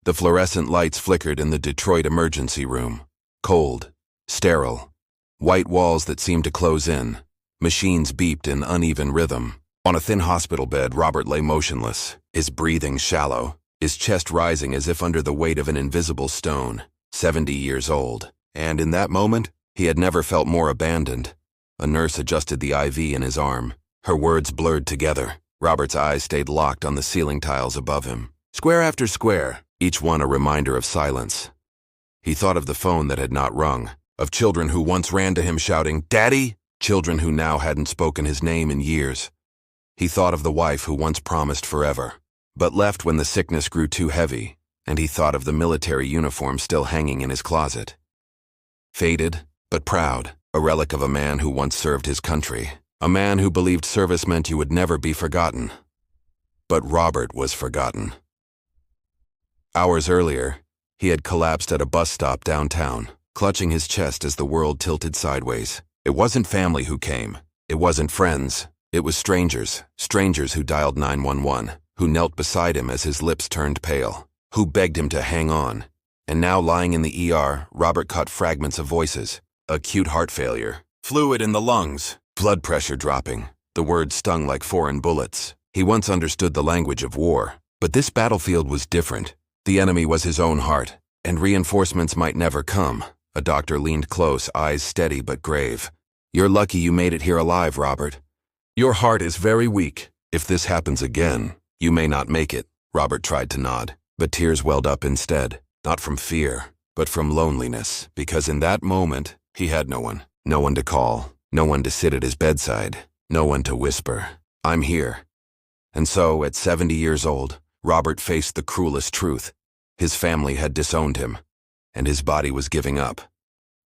The fluorescent lights flickered in the Detroit emergency room. Cold, sterile. White walls that seemed to close in. Machines beeped in uneven rhythm. On a thin hospital bed, Robert lay motionless, his breathing shallow, his chest rising as if under the weight of an invisible stone. 70 years old. And in that moment, he had never felt more abandoned. A nurse adjusted the IV in his arm. Her words blurred together. Robert's eyes stayed locked on the ceiling tiles above him. Square after square, each one a reminder of silence. He thought of the phone that had not rung, of children who once ran to him shouting, "Daddy!" Children who now hadn't spoken his name in years. He thought of the wife who once promised forever, but left when the sickness grew too heavy, and he thought of the military uniform still hanging in his closet. Faded, but proud, a relic of a man who once served his country, a man who believed service meant you would never be forgotten. But Robert was forgotten. Hours earlier, he had collapsed at a bus stop downtown, clutching his chest as the world tilted sideways. It wasn't family who came. It wasn't friends. It was strangers, strangers who dialed 911, who knelt beside him as his lips turned pale, who begged him to hang on. And now lying in the ER, Robert caught fragments of voices. Acute heart failure, fluid in the lungs, blood pressure dropping. The words stung like foreign bullets. He once understood the language of war, but this battlefield was different. The enemy was his own heart, and reinforcements might never come. A doctor leaned close, eyes steady but grave. "You're lucky you made it here alive, Robert. Your heart is very weak. If this happens again, you may not make it." Robert tried to nod, but tears welled up instead, not from fear, but from loneliness, because in that moment, he had no one. No one to call, no one to sit at his bedside, no one to whisper, "I'm here." And so, at 70 years old, Robert faced the cruelest truth. His family had disowned him, and his body was giving up.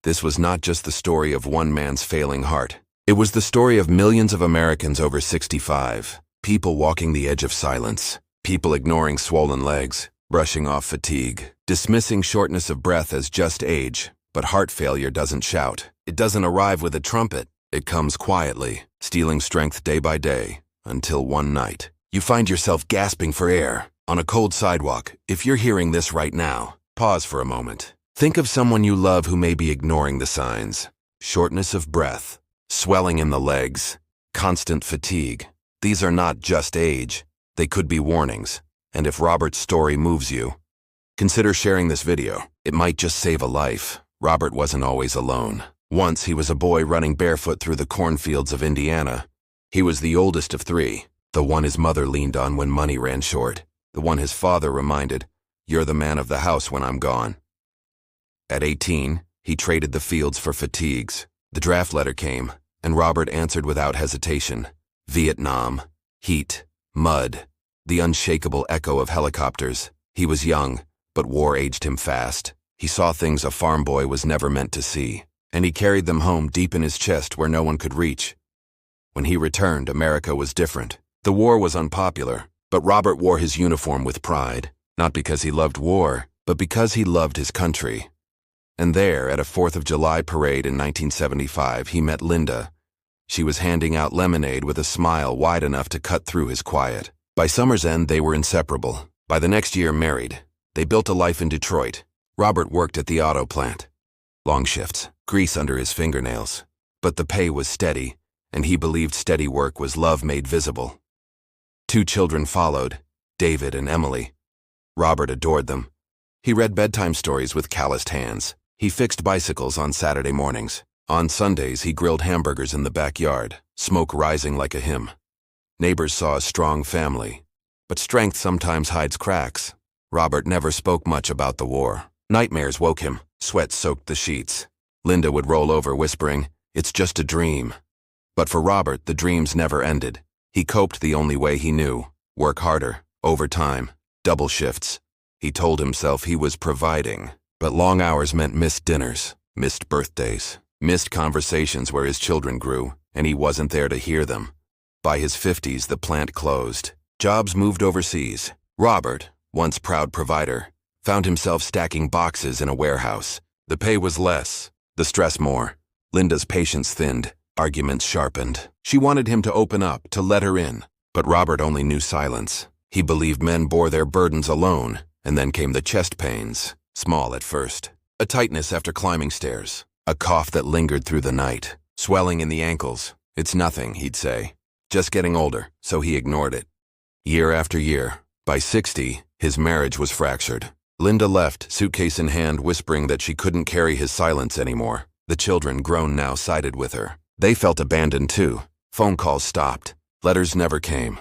This was not just the story of one man's failing heart. It was the story of millions of Americans over 65, people walking the edge of silence, people ignoring swollen legs, brushing off fatigue, dismissing shortness of breath as just age. But heart failure doesn't shout. It doesn't arrive with a trumpet. It comes quietly, stealing strength day by day, until one night, you find yourself gasping for air on a cold sidewalk. If you're hearing this right now, pause for a moment. Think of someone you love who may be ignoring the signs. Shortness of breath, swelling in the legs, constant fatigue. These are not just age. They could be warnings. And if Robert's story moves you, consider sharing this video. It might just save a life. Robert wasn't always alone. Once he was a boy running barefoot through the cornfields of Indiana. He was the oldest of three, the one his mother leaned on when money ran short, the one his father reminded, "You're the man of the house when I'm gone." At 18, he traded the fields for fatigues. The draft letter came, and Robert answered without hesitation. Vietnam, heat, mud, the unshakable echo of helicopters. He was young, but war aged him fast. He saw things a farm boy was never meant to see, and he carried them home deep in his chest where no one could reach. When he returned, America was different. The war was unpopular, but Robert wore his uniform with pride, not because he loved war, but because he loved his country. And there, at a 4th of July parade in 1975, he met Linda. She was handing out lemonade with a smile wide enough to cut through his quiet. By summer's end, they were inseparable. By the next year, married. They built a life in Detroit. Robert worked at the auto plant. Long shifts, grease under his fingernails. But the pay was steady, and he believed steady work was love made visible. 2 children followed, David and Emily. Robert adored them. He read bedtime stories with calloused hands. He fixed bicycles on Saturday mornings. On Sundays, he grilled hamburgers in the backyard, smoke rising like a hymn. Neighbors saw a strong family. But strength sometimes hides cracks. Robert never spoke much about the war. Nightmares woke him. Sweat soaked the sheets. Linda would roll over whispering, "It's just a dream." But for Robert, the dreams never ended. He coped the only way he knew. Work harder, overtime, double shifts. He told himself he was providing. But long hours meant missed dinners, missed birthdays, missed conversations where his children grew, and he wasn't there to hear them. By his 50s, the plant closed. Jobs moved overseas. Robert, once proud provider, found himself stacking boxes in a warehouse. The pay was less, the stress more. Linda's patience thinned, arguments sharpened. She wanted him to open up, to let her in. But Robert only knew silence. He believed men bore their burdens alone, and then came the chest pains, small at first. A tightness after climbing stairs. A cough that lingered through the night. Swelling in the ankles. It's nothing, he'd say. Just getting older, so he ignored it. Year after year. By 60, his marriage was fractured. Linda left, suitcase in hand, whispering that she couldn't carry his silence anymore. The children, grown now, sided with her. They felt abandoned too. Phone calls stopped. Letters never came.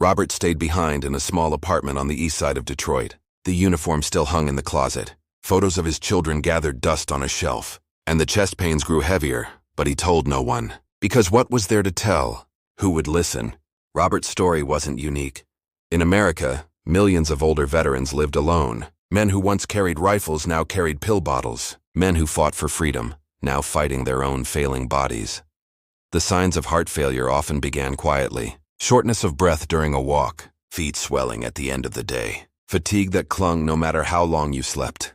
Robert stayed behind in a small apartment on the east side of Detroit. The uniform still hung in the closet. Photos of his children gathered dust on a shelf. And the chest pains grew heavier, but he told no one. Because what was there to tell? Who would listen? Robert's story wasn't unique. In America, millions of older veterans lived alone. Men who once carried rifles now carried pill bottles. Men who fought for freedom, now fighting their own failing bodies. The signs of heart failure often began quietly. Shortness of breath during a walk, feet swelling at the end of the day, fatigue that clung no matter how long you slept.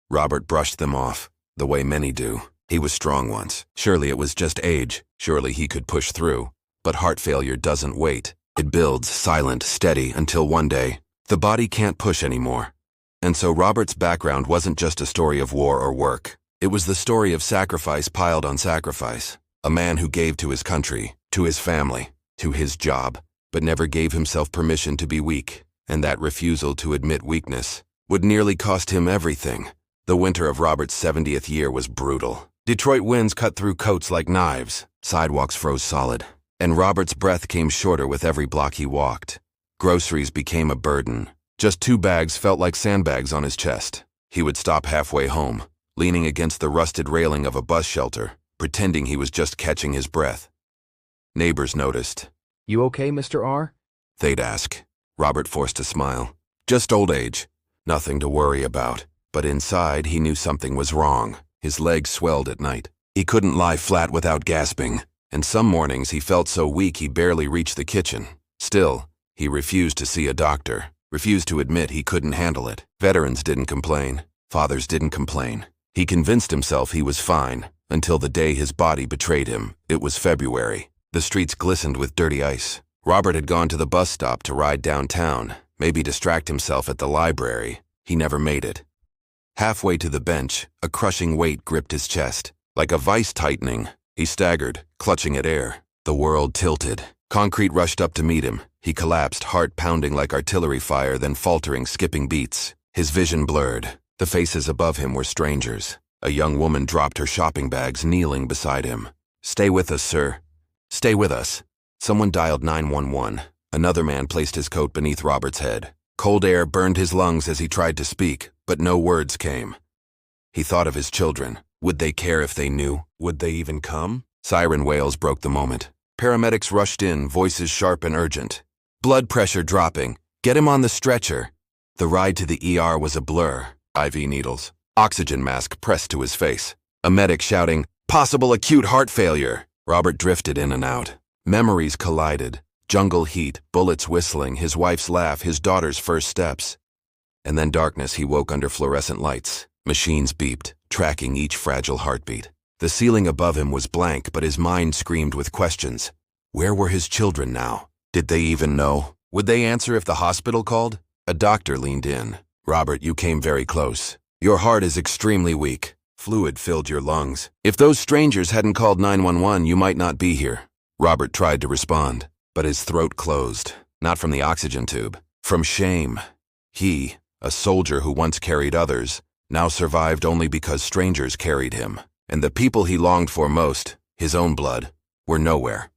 Robert brushed them off, the way many do. He was strong once. Surely it was just age. Surely he could push through. But heart failure doesn't wait. It builds, silent, steady, until one day, the body can't push anymore. And so Robert's background wasn't just a story of war or work. It was the story of sacrifice piled on sacrifice. A man who gave to his country, to his family, to his job, but never gave himself permission to be weak. And that refusal to admit weakness would nearly cost him everything. The winter of Robert's 70th year was brutal. Detroit winds cut through coats like knives. Sidewalks froze solid. And Robert's breath came shorter with every block he walked. Groceries became a burden. Just 2 bags felt like sandbags on his chest. He would stop halfway home, leaning against the rusted railing of a bus shelter, pretending he was just catching his breath. Neighbors noticed. "You okay, Mr. R?" They'd ask. Robert forced a smile. Just old age. Nothing to worry about. But inside, he knew something was wrong. His legs swelled at night. He couldn't lie flat without gasping. And some mornings he felt so weak he barely reached the kitchen. Still, he refused to see a doctor. Refused to admit he couldn't handle it. Veterans didn't complain. Fathers didn't complain. He convinced himself he was fine, until the day his body betrayed him. It was February. The streets glistened with dirty ice. Robert had gone to the bus stop to ride downtown, maybe distract himself at the library. He never made it. Halfway to the bench, a crushing weight gripped his chest. Like a vice tightening, he staggered, clutching at air. The world tilted. Concrete rushed up to meet him. He collapsed, heart pounding like artillery fire, then faltering, skipping beats. His vision blurred. The faces above him were strangers. A young woman dropped her shopping bags, kneeling beside him. "Stay with us, sir. Stay with us." Someone dialed 911. Another man placed his coat beneath Robert's head. Cold air burned his lungs as he tried to speak, but no words came. He thought of his children. Would they care if they knew? Would they even come? Siren wails broke the moment. Paramedics rushed in, voices sharp and urgent. Blood pressure dropping. Get him on the stretcher. The ride to the ER was a blur. IV needles. Oxygen mask pressed to his face. A medic shouting, "Possible acute heart failure." Robert drifted in and out. Memories collided. Jungle heat, bullets whistling, his wife's laugh, his daughter's first steps. And then darkness. He woke under fluorescent lights. Machines beeped, tracking each fragile heartbeat. The ceiling above him was blank, but his mind screamed with questions. Where were his children now? Did they even know? Would they answer if the hospital called? A doctor leaned in. "Robert, you came very close. Your heart is extremely weak. Fluid filled your lungs. If those strangers hadn't called 911, you might not be here." Robert tried to respond, but his throat closed. Not from the oxygen tube, from shame. He, a soldier who once carried others, now survived only because strangers carried him. And the people he longed for most, his own blood, were nowhere.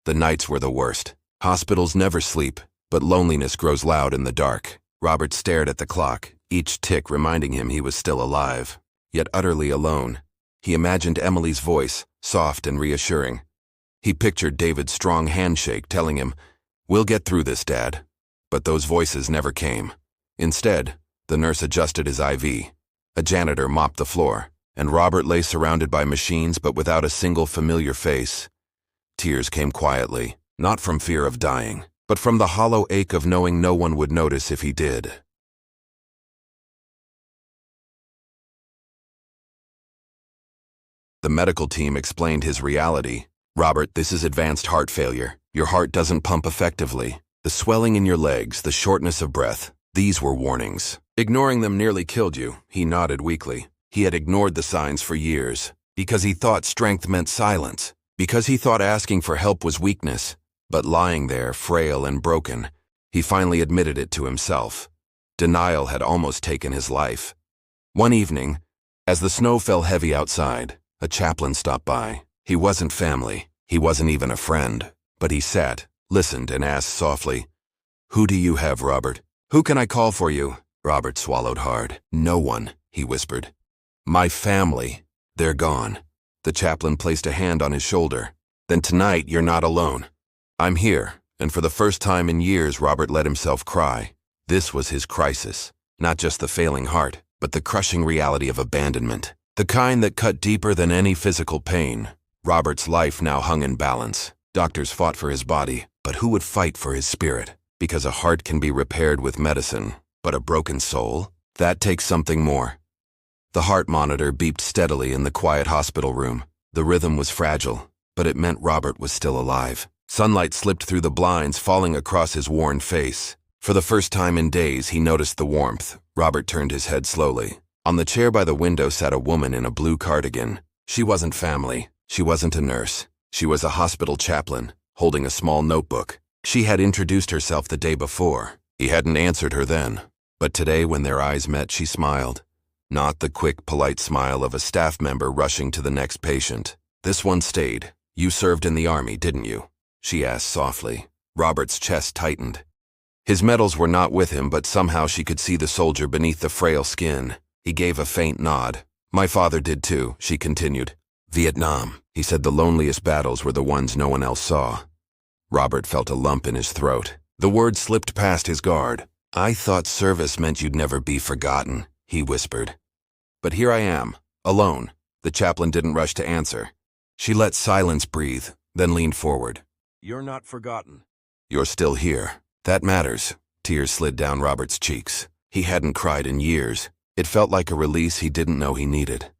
The nights were the worst. Hospitals never sleep, but loneliness grows loud in the dark. Robert stared at the clock, each tick reminding him he was still alive, yet utterly alone. He imagined Emily's voice, soft and reassuring. He pictured David's strong handshake telling him, "We'll get through this, Dad." But those voices never came. Instead, the nurse adjusted his IV. A janitor mopped the floor, and Robert lay surrounded by machines but without a single familiar face. Tears came quietly, not from fear of dying, but from the hollow ache of knowing no one would notice if he did. The medical team explained his reality. "Robert, this is advanced heart failure. Your heart doesn't pump effectively. The swelling in your legs, the shortness of breath, These were warnings. Ignoring them nearly killed you, he nodded weakly. He had ignored the signs for years, because he thought strength meant silence, because he thought asking for help was weakness. But lying there, frail and broken, he finally admitted it to himself. Denial had almost taken his life. One evening, as the snow fell heavy outside, a chaplain stopped by. He wasn't family, he wasn't even a friend, but he sat, listened, and asked softly, "Who do you have, Robert? Who can I call for you?" Robert swallowed hard. "No one," he whispered. "My family. They're gone." The chaplain placed a hand on his shoulder. "Then tonight you're not alone. I'm here." And for the first time in years, Robert let himself cry. This was his crisis. Not just the failing heart, but the crushing reality of abandonment. The kind that cut deeper than any physical pain. Robert's life now hung in balance. Doctors fought for his body, but who would fight for his spirit? Because a heart can be repaired with medicine, but a broken soul? That takes something more. The heart monitor beeped steadily in the quiet hospital room. The rhythm was fragile, but it meant Robert was still alive. Sunlight slipped through the blinds, falling across his worn face. For the first time in days, he noticed the warmth. Robert turned his head slowly. On the chair by the window sat a woman in a blue cardigan. She wasn't family. She wasn't a nurse. She was a hospital chaplain, holding a small notebook. She had introduced herself the day before. He hadn't answered her then. But today, when their eyes met, she smiled. Not the quick, polite smile of a staff member rushing to the next patient. This one stayed. "You served in the army, didn't you?" she asked softly. Robert's chest tightened. His medals were not with him, but somehow she could see the soldier beneath the frail skin. He gave a faint nod. "My father did too," she continued. "Vietnam," he said. "The loneliest battles were the ones no one else saw." Robert felt a lump in his throat. The words slipped past his guard. "I thought service meant you'd never be forgotten," he whispered. "But here I am, alone." The chaplain didn't rush to answer. She let silence breathe, then leaned forward. "You're not forgotten. You're still here. That matters." Tears slid down Robert's cheeks. He hadn't cried in years. It felt like a release he didn't know he needed.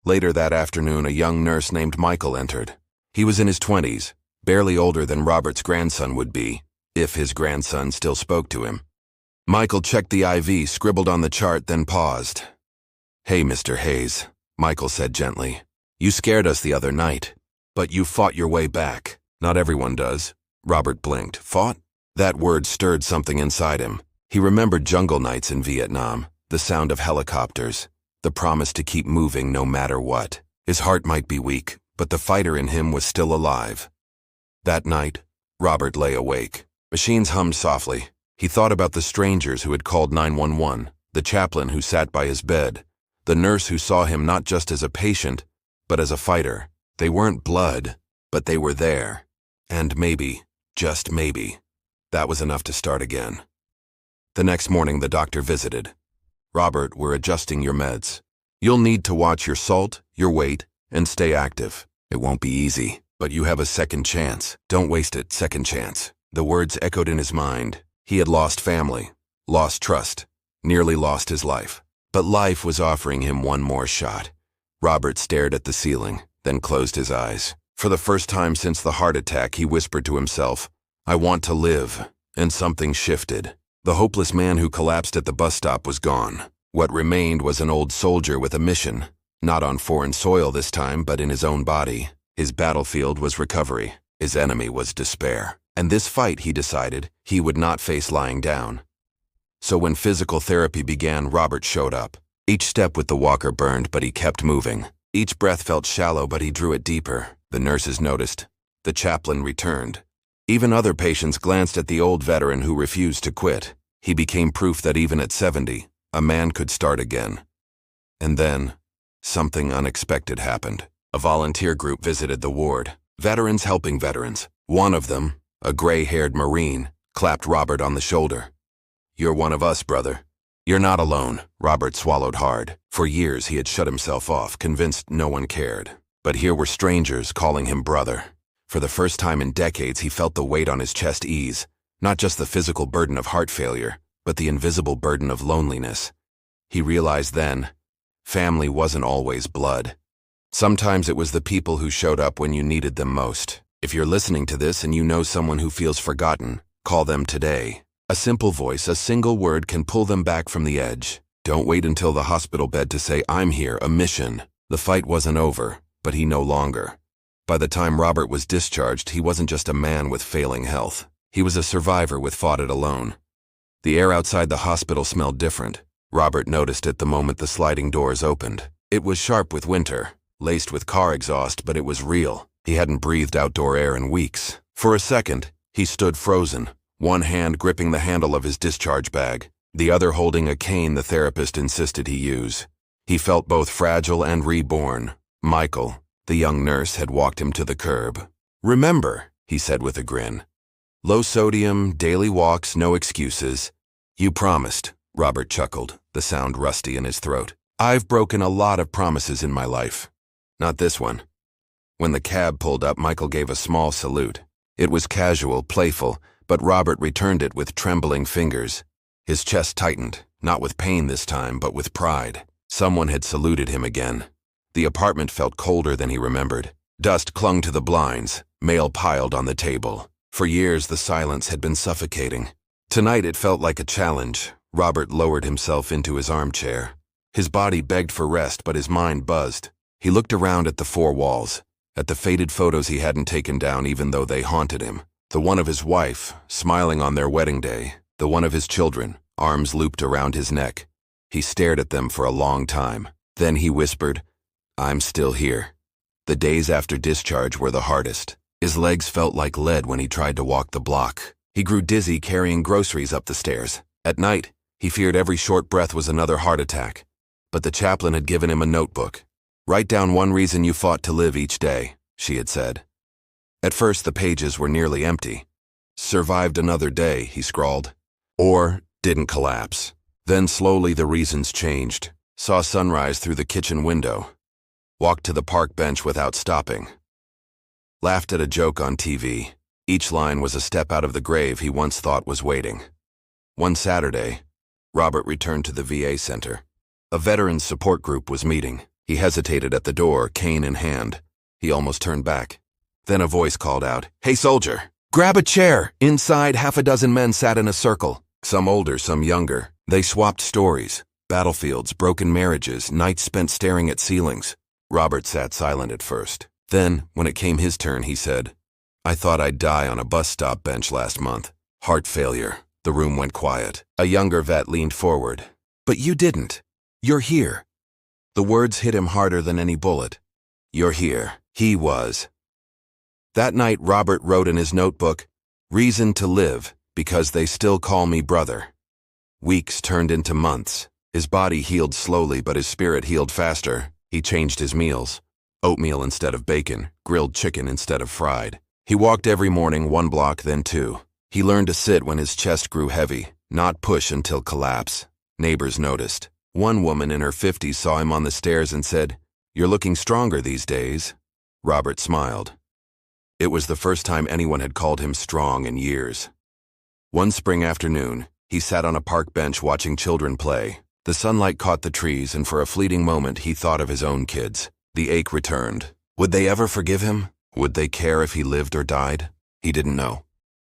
Later that afternoon, a young nurse named Michael entered. He was in his 20s, barely older than Robert's grandson would be, if his grandson still spoke to him. Michael checked the IV, scribbled on the chart, then paused. "Hey, Mr. Hayes," Michael said gently. "You scared us the other night, but you fought your way back." "Not everyone does." Robert blinked. "Fought?" That word stirred something inside him. He remembered jungle nights in Vietnam, the sound of helicopters, the promise to keep moving no matter what. His heart might be weak, but the fighter in him was still alive. That night, Robert lay awake. Machines hummed softly. He thought about the strangers who had called 911, the chaplain who sat by his bed, the nurse who saw him not just as a patient, but as a fighter. They weren't blood, but they were there. And maybe, just maybe, that was enough to start again. The next morning, the doctor visited. "Robert, we're adjusting your meds. You'll need to watch your salt, your weight, and stay active. It won't be easy, but you have a second chance. Don't waste it, second chance." The words echoed in his mind. He had lost family, lost trust, nearly lost his life. But life was offering him one more shot. Robert stared at the ceiling, then closed his eyes. For the first time since the heart attack, he whispered to himself, "I want to live." And something shifted. The hopeless man who collapsed at the bus stop was gone. What remained was an old soldier with a mission, not on foreign soil this time, but in his own body. His battlefield was recovery. His enemy was despair. And this fight, he decided, he would not face lying down. So when physical therapy began, Robert showed up. Each step with the walker burned, but he kept moving. Each breath felt shallow, but he drew it deeper. The nurses noticed. The chaplain returned. Even other patients glanced at the old veteran who refused to quit. He became proof that even at 70, a man could start again. And then, something unexpected happened. A volunteer group visited the ward. Veterans helping veterans. One of them, a gray-haired Marine, clapped Robert on the shoulder. "You're one of us, brother. You're not alone." Robert swallowed hard. For years he had shut himself off, convinced no one cared. But here were strangers calling him brother. For the first time in decades, he felt the weight on his chest ease. Not just the physical burden of heart failure, but the invisible burden of loneliness. He realized then, family wasn't always blood. Sometimes it was the people who showed up when you needed them most. If you're listening to this and you know someone who feels forgotten, call them today. A simple voice, a single word can pull them back from the edge. Don't wait until the hospital bed to say, "I'm here, a mission." The fight wasn't over, but he no longer. By the time Robert was discharged, he wasn't just a man with failing health. He was a survivor with fought it alone. The air outside the hospital smelled different. Robert noticed it the moment the sliding doors opened. It was sharp with winter, laced with car exhaust, but it was real. He hadn't breathed outdoor air in weeks. For a second, he stood frozen, one hand gripping the handle of his discharge bag, the other holding a cane the therapist insisted he use. He felt both fragile and reborn. Michael, the young nurse, had walked him to the curb. "Remember," he said with a grin. "Low sodium, daily walks, no excuses." "You promised," Robert chuckled, the sound rusty in his throat. "I've broken a lot of promises in my life. Not this one." When the cab pulled up, Michael gave a small salute. It was casual, playful, but Robert returned it with trembling fingers. His chest tightened, not with pain this time, but with pride. Someone had saluted him again. The apartment felt colder than he remembered. Dust clung to the blinds, mail piled on the table. For years, the silence had been suffocating. Tonight, it felt like a challenge. Robert lowered himself into his armchair. His body begged for rest, but his mind buzzed. He looked around at the four walls, at the faded photos he hadn't taken down even though they haunted him. The one of his wife, smiling on their wedding day. The one of his children, arms looped around his neck. He stared at them for a long time. Then he whispered, "I'm still here." The days after discharge were the hardest. His legs felt like lead when he tried to walk the block. He grew dizzy carrying groceries up the stairs. At night, he feared every short breath was another heart attack. But the chaplain had given him a notebook. "Write down one reason you fought to live each day," she had said. At first, the pages were nearly empty. "Survived another day," he scrawled. Or, "didn't collapse." Then slowly the reasons changed. Saw sunrise through the kitchen window. Walked to the park bench without stopping. Laughed at a joke on TV. Each line was a step out of the grave he once thought was waiting. One Saturday, Robert returned to the VA center. A veterans support group was meeting. He hesitated at the door, cane in hand. He almost turned back. Then a voice called out, "Hey, soldier, grab a chair!" Inside, half a dozen men sat in a circle. Some older, some younger. They swapped stories. Battlefields, broken marriages, nights spent staring at ceilings. Robert sat silent at first. Then, when it came his turn, he said, "I thought I'd die on a bus stop bench last month. Heart failure." The room went quiet. A younger vet leaned forward. "But you didn't. You're here." The words hit him harder than any bullet. "You're here." He was. That night, Robert wrote in his notebook, "Reason to live, because they still call me brother." Weeks turned into months. His body healed slowly, but his spirit healed faster. He changed his meals. Oatmeal instead of bacon, grilled chicken instead of fried. He walked every morning, 1 block, then 2. He learned to sit when his chest grew heavy, not push until collapse. Neighbors noticed. One woman in her 50s saw him on the stairs and said, "You're looking stronger these days." Robert smiled. It was the first time anyone had called him strong in years. One spring afternoon, he sat on a park bench watching children play. The sunlight caught the trees, and for a fleeting moment he thought of his own kids. The ache returned. Would they ever forgive him? Would they care if he lived or died? He didn't know.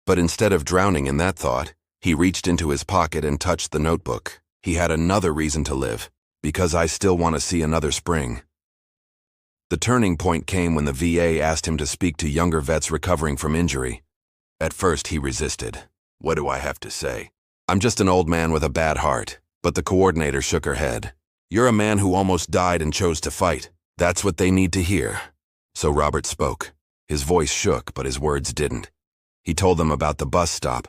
But instead of drowning in that thought, he reached into his pocket and touched the notebook. He had another reason to live, because I still want to see another spring. The turning point came when the VA asked him to speak to younger vets recovering from injury. At first, he resisted. "What do I have to say? I'm just an old man with a bad heart." But the coordinator shook her head. "You're a man who almost died and chose to fight. That's what they need to hear." So Robert spoke. His voice shook, but his words didn't. He told them about the bus stop,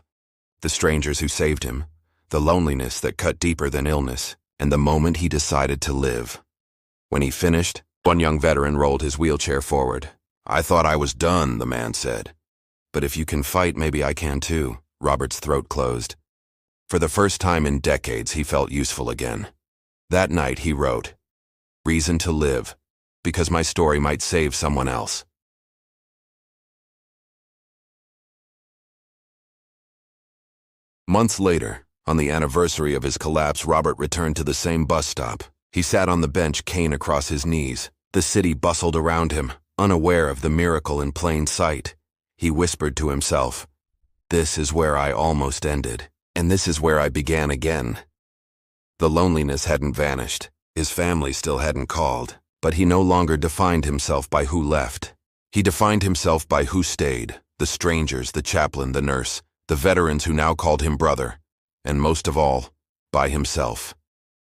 the strangers who saved him, the loneliness that cut deeper than illness, and the moment he decided to live. When he finished, one young veteran rolled his wheelchair forward. "I thought I was done," the man said. "But if you can fight, maybe I can too." Robert's throat closed. For the first time in decades, he felt useful again. That night, he wrote, "Reason to live, because my story might save someone else." Months later, on the anniversary of his collapse, Robert returned to the same bus stop. He sat on the bench, cane across his knees. The city bustled around him, unaware of the miracle in plain sight. He whispered to himself, "This is where I almost ended." And this is where I began again. The loneliness hadn't vanished. His family still hadn't called. But he no longer defined himself by who left. He defined himself by who stayed. The strangers, the chaplain, the nurse, the veterans who now called him brother. And most of all, by himself.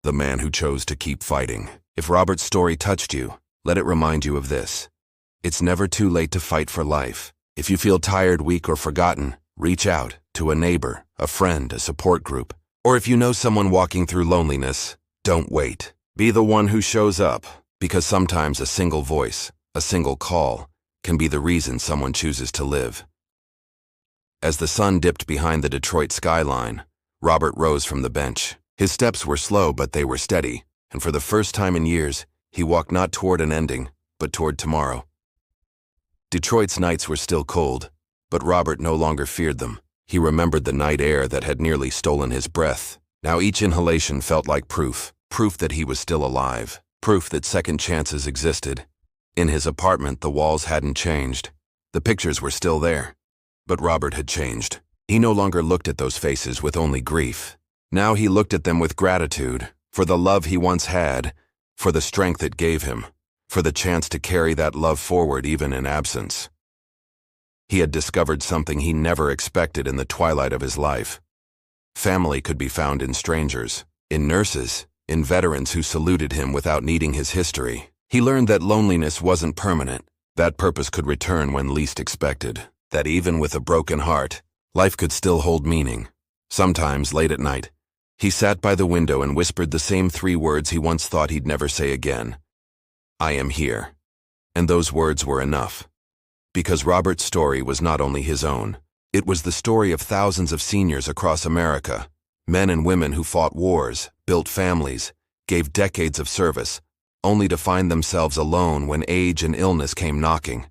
The man who chose to keep fighting. If Robert's story touched you, let it remind you of this. It's never too late to fight for life. If you feel tired, weak, or forgotten, reach out to a neighbor, a friend, a support group. Or if you know someone walking through loneliness, don't wait. Be the one who shows up, because sometimes a single voice, a single call, can be the reason someone chooses to live. As the sun dipped behind the Detroit skyline, Robert rose from the bench. His steps were slow, but they were steady, and for the first time in years, he walked not toward an ending, but toward tomorrow. Detroit's nights were still cold, but Robert no longer feared them. He remembered the night air that had nearly stolen his breath. Now each inhalation felt like proof that he was still alive, proof that second chances existed. In his apartment, the walls hadn't changed. The pictures were still there. But Robert had changed. He no longer looked at those faces with only grief. Now he looked at them with gratitude, for the love he once had, for the strength it gave him, for the chance to carry that love forward even in absence. He had discovered something he never expected in the twilight of his life. Family could be found in strangers, in nurses, in veterans who saluted him without needing his history. He learned that loneliness wasn't permanent, that purpose could return when least expected, that even with a broken heart, life could still hold meaning. Sometimes, late at night, he sat by the window and whispered the same 3 words he once thought he'd never say again. I am here. And those words were enough. Because Robert's story was not only his own, it was the story of thousands of seniors across America, men and women who fought wars, built families, gave decades of service, only to find themselves alone when age and illness came knocking.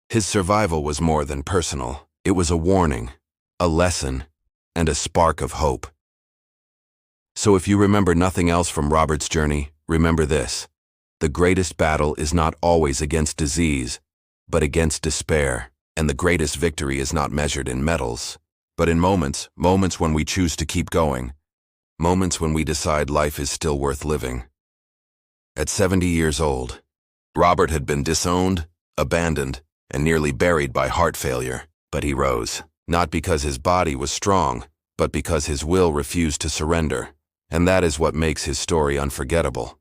His survival was more than personal. It was a warning, a lesson, and a spark of hope. So if you remember nothing else from Robert's journey, remember this. The greatest battle is not always against disease, but against despair. And the greatest victory is not measured in medals, but in moments when we choose to keep going, moments when we decide life is still worth living. At 70 years old, Robert had been disowned, abandoned, and nearly buried by heart failure. But he rose, not because his body was strong, but because his will refused to surrender. And that is what makes his story unforgettable.